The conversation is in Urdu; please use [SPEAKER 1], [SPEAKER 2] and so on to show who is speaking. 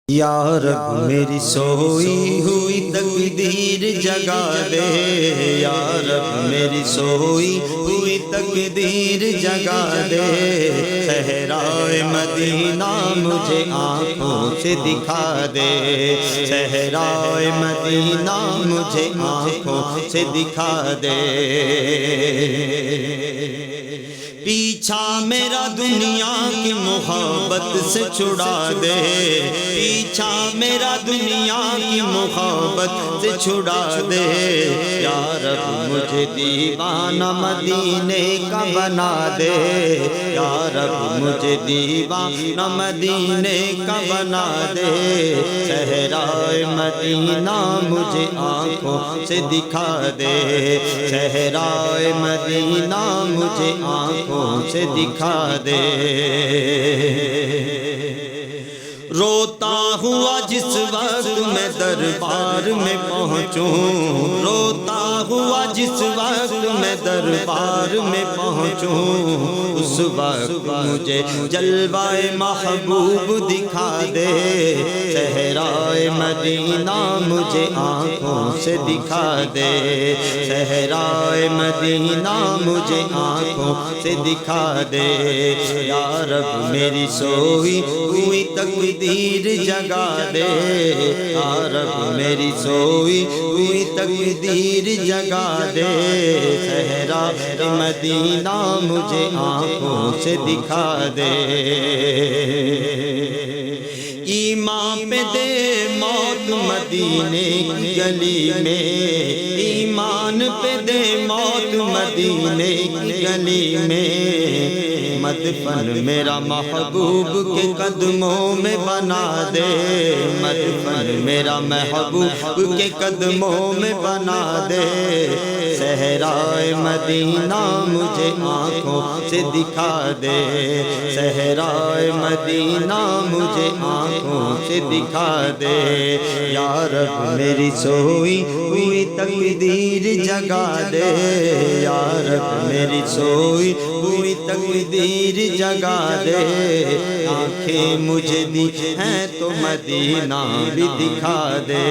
[SPEAKER 1] یا رب میری سوئی ہوئی تقدیر جگا دے، یا رب میری سوئی ہوئی تقدیر جگا دے، صحرائے مدینہ مجھے آنکھوں سے دکھا دے، صحرائے مدینہ مجھے آنکھوں سے دکھا دے۔ پیچھا میرا دنیا کی محبت سے چھڑا دے، پیچھا میرا دنیا کی محبت سے چھڑا دے، یا رب مجھے دیوانہ مدینے کا بنا دے، یا رب مجھے دیوانہ مدینے کا بنا دے، صحرائے مدینہ مجھے آنکھوں سے دکھا دے، صحرائے مدینہ مجھے آنکھوں سے دکھا دے۔ روتا ہوا جس وقت میں دربار میں پہنچوں، روتا ہوا جس وقت میں دربار میں پہنچوں، اس وقت مجھے جلوہ محبوب دکھا دے، صحرائے مدینہ مجھے آنکھوں سے دکھا دے، صحرائے مدینہ مجھے آنکھوں سے دکھا دے، یا رب میری سوئی ہوئی تقدیر جگا دے، یا رب میری سوئی ہوئی تقدیر جگا دے، صحرائے مدینہ مجھے آنکھوں سے دکھا دے۔ ایمان پہ دے موت مدینے کی گلی میں، ایمان پہ دے موت مدینے کی گلی میں، مدفن میرا محبوب کے قدموں میں بنا دے، مدفن میرا محبوب کے قدموں میں بنا دے، صحرائے مدینہ مجھے آنکھوں سے دکھا دے، صحرائے مدینہ مجھے آنکھوں سے دکھا دے، یا رب میری سوئی ہوئی تقدیر جگا دے، یا رب میری سوئی ہوئی تقدیر جگا دے، آنکھیں مجھے دی ہیں تو مدینہ بھی دکھا دے۔